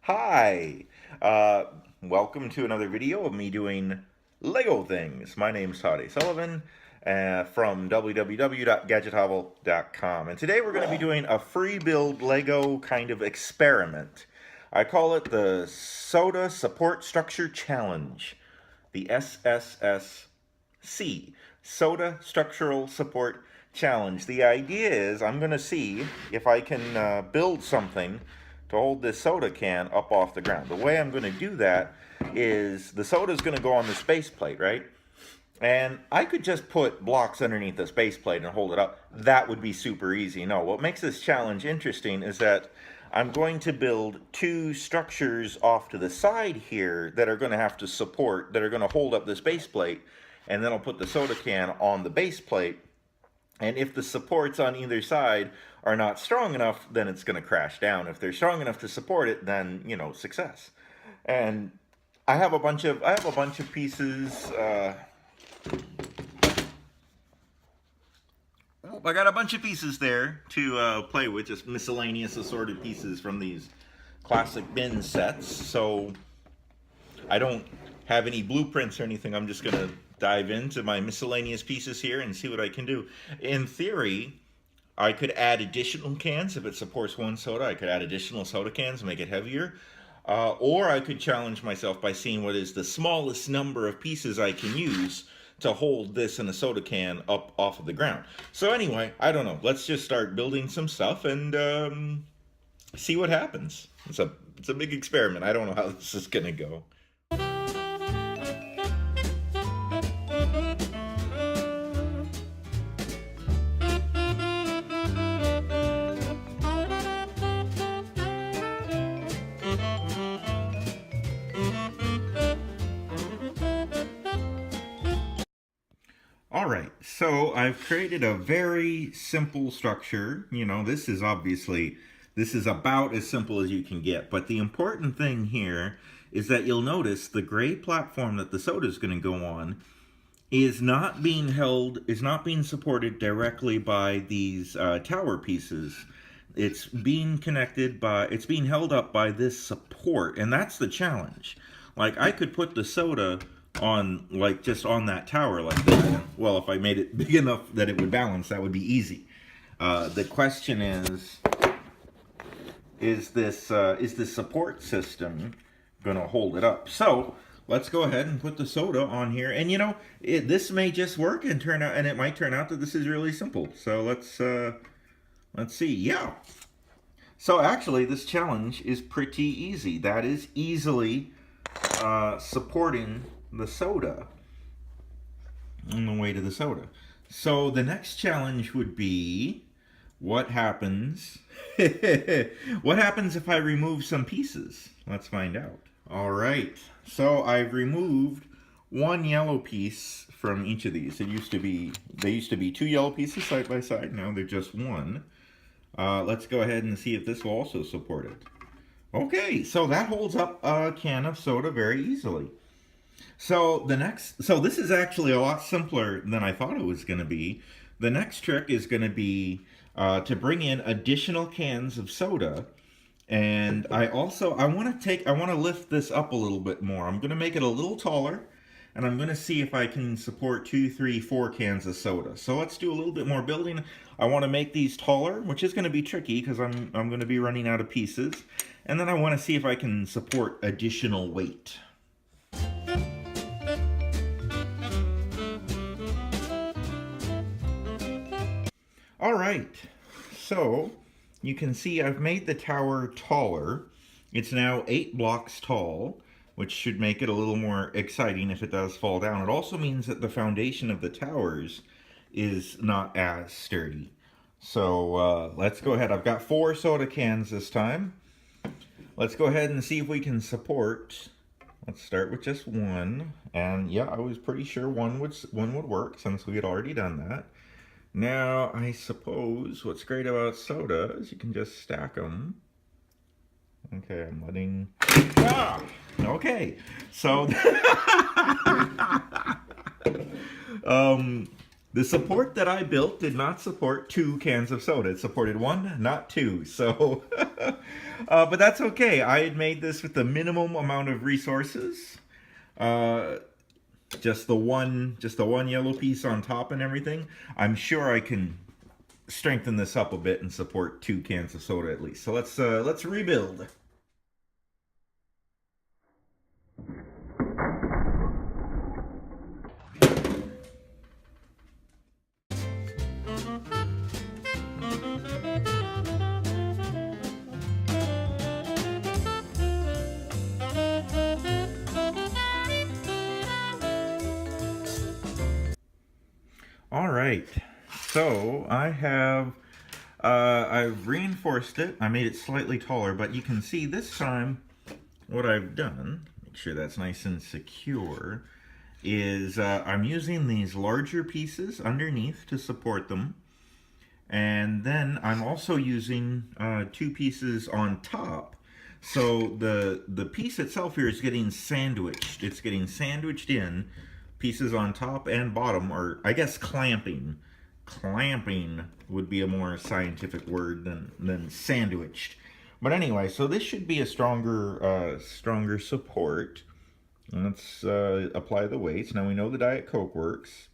Hi, uh, welcome to another video of me doing Lego things. My name's Todd Sullivan from www.gadgethovel.com, and today we're going to be doing a free build Lego kind of experiment. I call it the Soda Support Structure Challenge, the SSSC, Soda Structural Support Challenge. The idea is I'm going to see if I can build something to hold this soda can up off the ground. The way I'm going to do that is the soda is going to go on the space plate, right? And I could just put blocks underneath the space plate and hold it up. That would be super easy. No, what makes this challenge interesting is that I'm going to build two structures off to the side here that are going to have to support, that are going to hold up this base plate. And then I'll put the soda can on the base plate. And if the supports on either side are not strong enough, then it's going to crash down. If they're strong enough to support it, then, you know, success. And I have a bunch of pieces. I got a bunch of pieces there to play with, just miscellaneous assorted pieces from these classic bin sets. So I don't have any blueprints or anything. I'm just going to dive into my miscellaneous pieces here and see what I can do. In theory, I could add additional cans. If it supports one soda, I could add additional soda cans and make it heavier. Or I could challenge myself by seeing what is the smallest number of pieces I can use to hold this in a soda can up off of the ground. So anyway, I don't know. Let's just start building some stuff and see what happens. It's a big experiment. I don't know how this is gonna go. All right, so I've created a very simple structure. You know, this is about as simple as you can get. But the important thing here is that you'll notice the gray platform that the soda is going to go on is not being supported directly by these tower pieces. It's being held up by this support, and that's the challenge. Like, I could put the soda on, like, just on that tower like that. Well, if I made it big enough that it would balance, that would be easy. The question is this support system gonna hold it up? So let's go ahead and put the soda on here, and you know, this may just work and it might turn out that this is really simple. So let's see. Yeah. So actually, this challenge is pretty easy. That is easily supporting the soda on the way to the soda. So the next challenge would be, what happens what happens if I remove some pieces? Let's find out. All right, so I've removed one yellow piece from each of these. They used to be two yellow pieces side by side. Now they're just one. Let's go ahead and see if this will also support it. Okay, so that holds up a can of soda very easily. So this is actually a lot simpler than I thought it was going to be. The next trick is going to be to bring in additional cans of soda, and I want to lift this up a little bit more. I'm going to make it a little taller, and I'm going to see if I can support 2, 3, 4 cans of soda. So let's do a little bit more building. I want to make these taller, which is going to be tricky because I'm going to be running out of pieces. And then I want to see if I can support additional weight. All right, so you can see I've made the tower taller. It's now 8 blocks tall, which should make it a little more exciting if it does fall down. It also means that the foundation of the towers is not as sturdy. So let's go ahead. I've got 4 soda cans this time. Let's go ahead and see if we can support. Let's start with just one. And yeah, I was pretty sure one would work since we had already done that. Now, I suppose what's great about soda is you can just stack them. Okay, I'm letting... Ah! Okay, so... The support that I built did not support 2 cans of soda. It supported 1, not 2. So, but that's okay. I had made this with the minimum amount of resources. Uh, just the one yellow piece on top and everything. I'm sure I can strengthen this up a bit and support 2 cans of soda at least. So let's rebuild. All right, so I've reinforced it. I made it slightly taller, but you can see this time what I've done, make sure that's nice and secure, is I'm using these larger pieces underneath to support them. And then I'm also using 2 pieces on top. So the piece itself here is getting sandwiched. It's getting sandwiched in, pieces on top and bottom, or I guess clamping. Clamping would be a more scientific word than sandwiched. But anyway, so this should be a stronger support. Let's apply the weights. Now we know the Diet Coke works.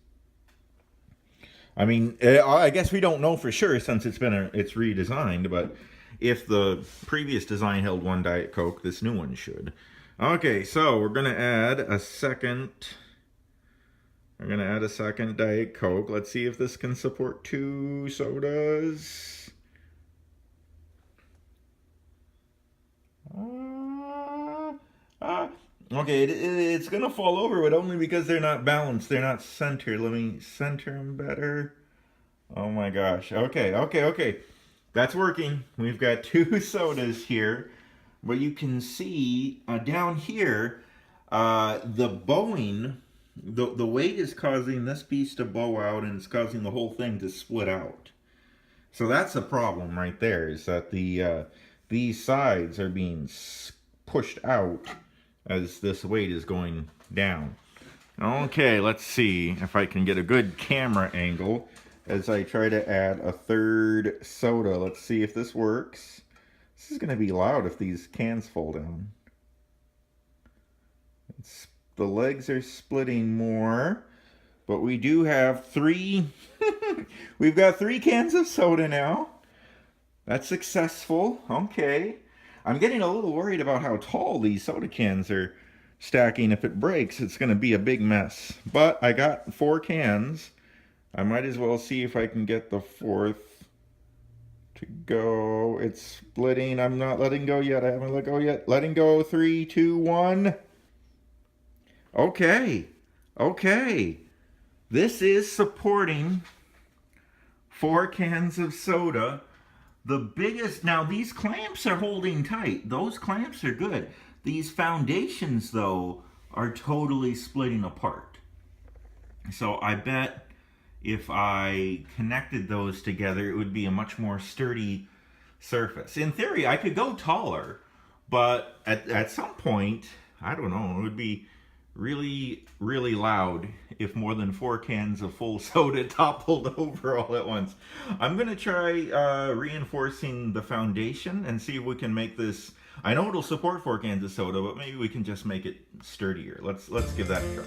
I mean, I guess we don't know for sure since it's redesigned, but if the previous design held 1 Diet Coke, this new one should. Okay, so we're gonna add a second. We're gonna add a second Diet Coke. Let's see if this can support 2 sodas. Okay, it's gonna fall over, but only because they're not balanced. They're not centered. Let me center them better. Oh my gosh. Okay. That's working. We've got 2 sodas here. But you can see down here, the bowing, the weight is causing this piece to bow out, and it's causing the whole thing to split out. So that's a problem right there, is that these sides are being pushed out as this weight is going down. Okay, let's see if I can get a good camera angle as I try to add a 3rd soda. Let's see if this works. This is going to be loud if these cans fall down. The legs are splitting more, but we do have 3. We've got 3 cans of soda now. That's successful. Okay. I'm getting a little worried about how tall these soda cans are stacking. If it breaks, it's going to be a big mess. But I got 4 cans. I might as well see if I can get the 4th to go. It's splitting. I'm not letting go yet. I haven't let go yet. Letting go. 3, 2, 1. Okay. This is supporting 4 cans of soda. The biggest, now these clamps are holding tight. Those clamps are good. These foundations, though, are totally splitting apart. So I bet if I connected those together, it would be a much more sturdy surface. In theory, I could go taller, but at some point, I don't know, it would be really loud if more than 4 cans of full soda toppled over all at once. I'm gonna try reinforcing the foundation and see if we can make this. I know it'll support 4 cans of soda, but maybe we can just make it sturdier. Let's give that a try.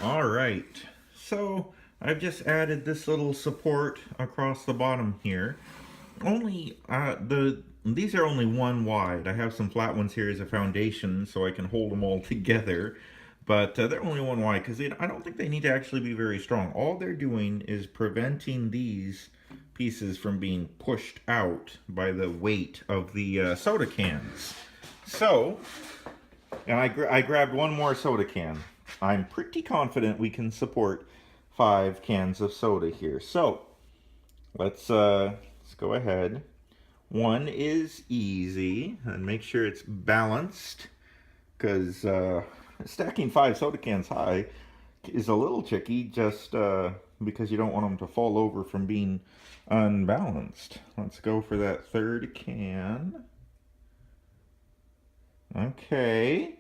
All right, so I've just added this little support across the bottom here. Only these are only 1 wide. I have some flat ones here as a foundation so I can hold them all together, but they're only 1 wide because I don't think they need to actually be very strong. All they're doing is preventing these pieces from being pushed out by the weight of the soda cans. So, and I grabbed 1 more soda can. I'm pretty confident we can support 5 cans of soda here. So let's go ahead. 1 is easy, and make sure it's balanced, because stacking 5 soda cans high is a little tricky, just because you don't want them to fall over from being unbalanced. Let's go for that 3rd can. Okay.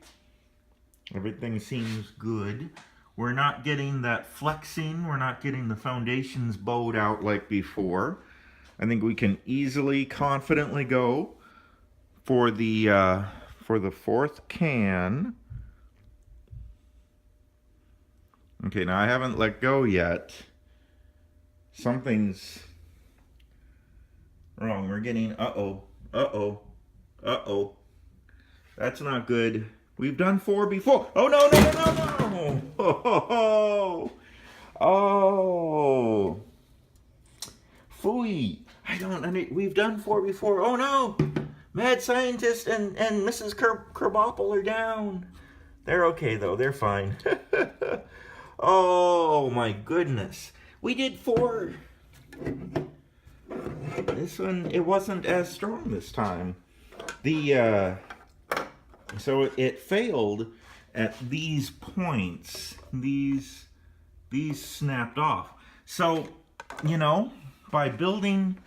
Everything seems good. We're not getting that flexing. We're not getting the foundations bowed out like before. I think we can easily, confidently go for the fourth can. Okay, now I haven't let go yet. Something's wrong. We're getting, uh-oh, uh-oh, uh-oh. That's not good. We've done 4 before. Oh, no, no, no, no, no. Oh, oh. Phooey. We've done 4 before. Oh, no. Mad Scientist and Mrs. Kerbopple are down. They're okay, though. They're fine. Oh, my goodness. We did 4. This one, it wasn't as strong this time. So it failed at these points. These snapped off. So, you know, by building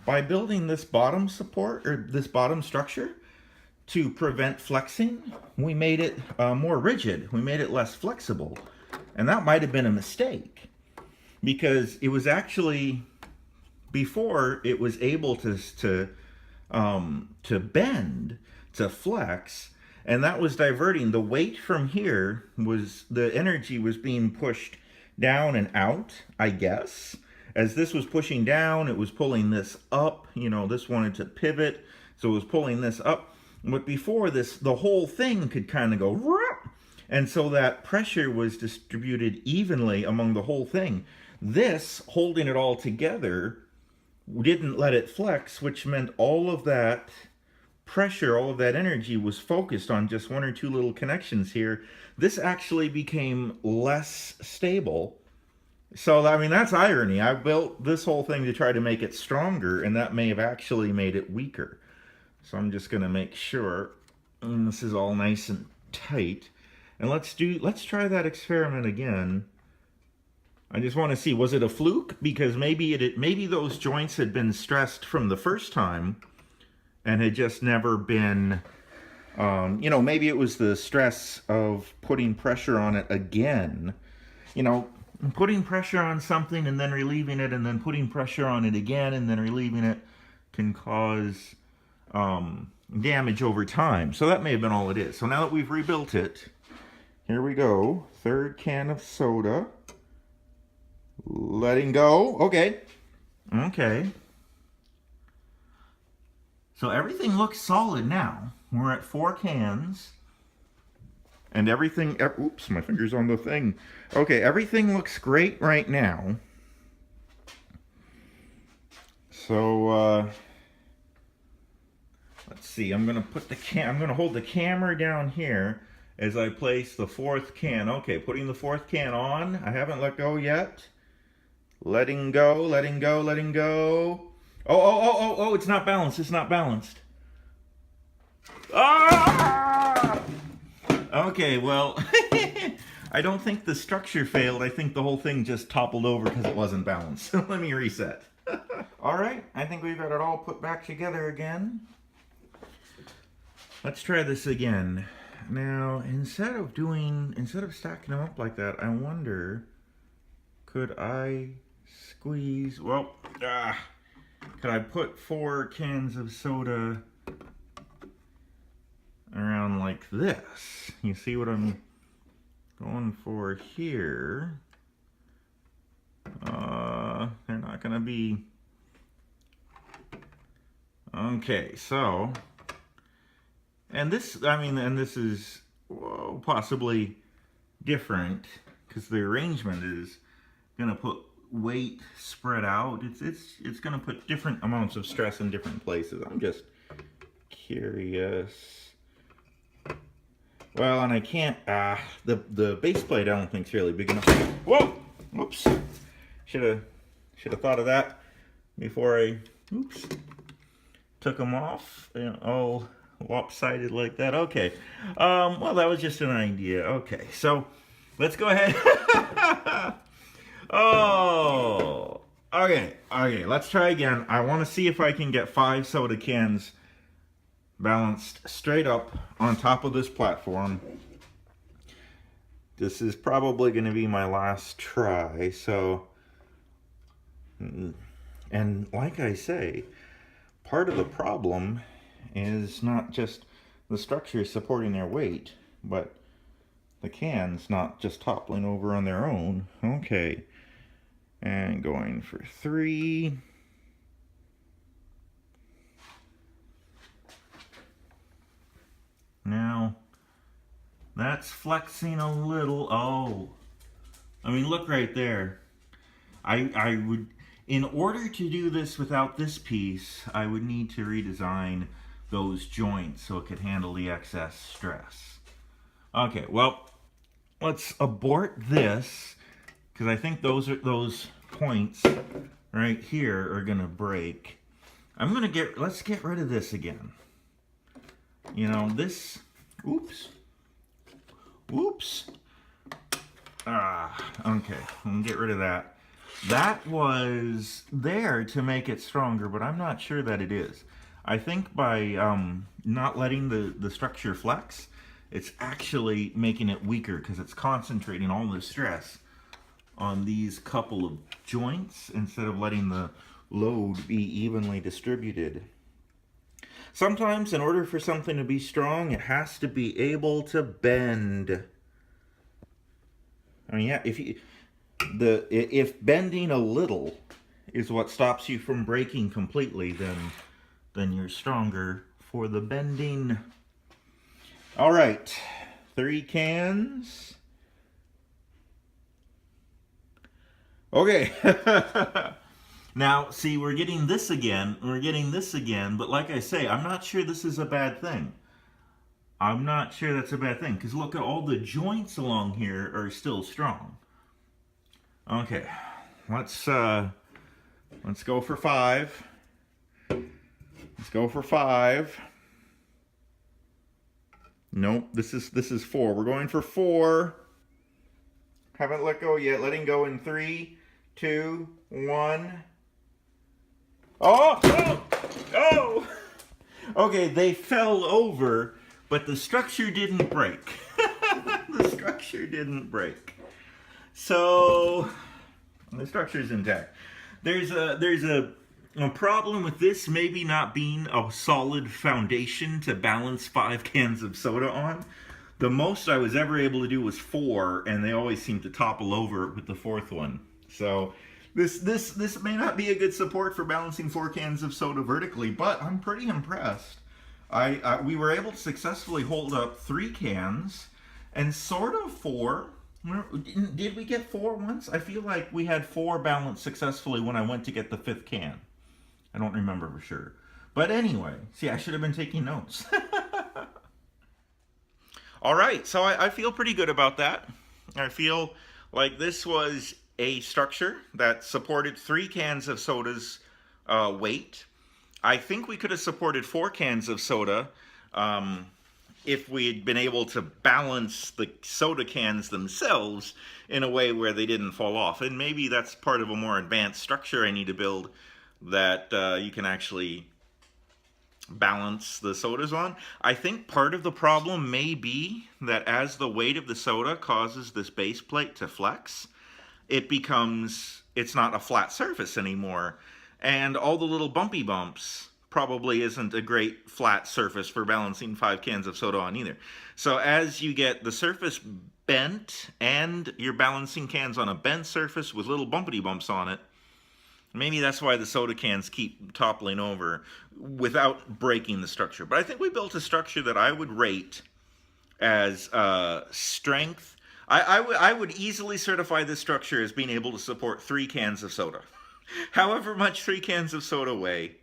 this bottom support, or this bottom structure, to prevent flexing, we made it more rigid. We made it less flexible. And that might have been a mistake, because it was actually, before, it was able to bend, to flex, and that was diverting the weight from here. The energy was being pushed down and out, I guess. As this was pushing down, it was pulling this up. You know, this wanted to pivot, so it was pulling this up. But before this, the whole thing could kind of go, and so that pressure was distributed evenly among the whole thing. This, holding it all together, didn't let it flex, which meant all of that pressure, all of that energy was focused on just 1 or 2 little connections here. This actually became less stable. So, I mean, that's irony. I built this whole thing to try to make it stronger, and that may have actually made it weaker. So I'm just going to make sure this is all nice and tight. And let's try that experiment again. I just want to see, was it a fluke? Because maybe those joints had been stressed from the first time and had just never been, you know, maybe it was the stress of putting pressure on it again. You know, putting pressure on something and then relieving it, and then putting pressure on it again and then relieving it, can cause damage over time. So that may have been all it is. So now that we've rebuilt it, here we go. 3rd can of soda. Letting go. Okay. Okay. So everything looks solid now. We're at 4 cans. And everything... Oops, my finger's on the thing. Okay, everything looks great right now. So, let's see. I'm going to hold the camera down here as I place the 4th can. Okay, putting the 4th can on. I haven't let go yet. Letting go, letting go, letting go. Oh, it's not balanced. It's not balanced. Ah! Okay, well, I don't think the structure failed. I think the whole thing just toppled over because it wasn't balanced. Let me reset. All right, I think we've got it all put back together again. Let's try this again. Now, instead of stacking them up like that, I wonder, could I squeeze, well, could I put 4 cans of soda around like this? You see what I'm going for here? They're not gonna be, okay, so, and this is possibly different because the arrangement is gonna put weight spread out. It's gonna put different amounts of stress in different places. I'm just curious. Well, and I can't, the base plate I don't think is really big enough. Whoa! Whoops. Should have thought of that before I, oops, took them off. You know, all lopsided like that. Okay. Well, that was just an idea. Okay, so let's go ahead. Oh, okay, let's try again. I want to see if I can get 5 soda cans balanced straight up on top of this platform. This is probably going to be my last try, so, and like I say, part of the problem is not just the structure supporting their weight, but the cans not just toppling over on their own. Okay, and going for 3. Now, that's flexing a little. Oh, I mean, look right there. I would, in order to do this without this piece, I would need to redesign those joints so it could handle the excess stress. Okay, well, let's abort this, because I think those points right here are gonna break. Let's get rid of this again. You know, this, oops. Okay, I'm gonna get rid of that. That was there to make it stronger, but I'm not sure that it is. I think by not letting the structure flex, it's actually making it weaker because it's concentrating all the stress on these couple of joints instead of letting the load be evenly distributed. Sometimes, in order for something to be strong, it has to be able to bend. I mean, yeah, if bending a little is what stops you from breaking completely, then you're stronger for the bending. All right, 3 cans. Okay. Now, see, we're getting this again, but like I say, I'm not sure this is a bad thing. I'm not sure that's a bad thing, because look at all the joints along here are still strong. Okay, let's go for 5. Let's go for 5. Nope, this is 4. We're going for 4. Haven't let go yet. Letting go in 3, 2, 1. Oh! Oh! Oh! Okay, they fell over, but the structure didn't break. The structure didn't break. So the structure is intact. There's a problem with this maybe not being a solid foundation to balance 5 cans of soda on. The most I was ever able to do was 4, and they always seem to topple over with the 4th one. So this may not be a good support for balancing 4 cans of soda vertically, but I'm pretty impressed. We were able to successfully hold up 3 cans and sort of 4. Did we get 4 once? I feel like we had 4 balanced successfully when I went to get the 5th can. I don't remember for sure. But anyway, see, I should have been taking notes. All right, so I feel pretty good about that. I feel like this was a structure that supported 3 cans of soda's weight. I think we could have supported 4 cans of soda if we had been able to balance the soda cans themselves in a way where they didn't fall off. And maybe that's part of a more advanced structure I need to build that you can actually balance the sodas on. I think part of the problem may be that as the weight of the soda causes this base plate to flex, it's not a flat surface anymore. And all the little bumpy bumps probably isn't a great flat surface for balancing 5 cans of soda on either. So as you get the surface bent and you're balancing cans on a bent surface with little bumpity bumps on it, maybe that's why the soda cans keep toppling over without breaking the structure. But I think we built a structure that I would rate as strength. I would easily certify this structure as being able to support 3 cans of soda. However much 3 cans of soda weigh,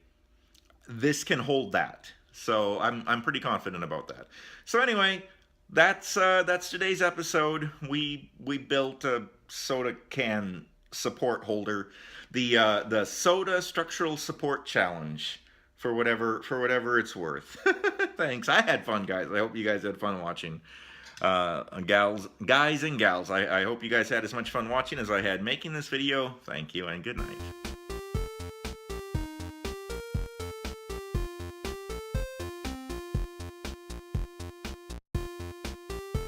this can hold that. So I'm pretty confident about that. So anyway, that's today's episode. We built a soda can support holder, the soda structural support challenge, for whatever it's worth. Thanks. I had fun, guys. I hope you guys had fun watching. Guys and gals, I hope you guys had as much fun watching as I had making this video. Thank you and good night.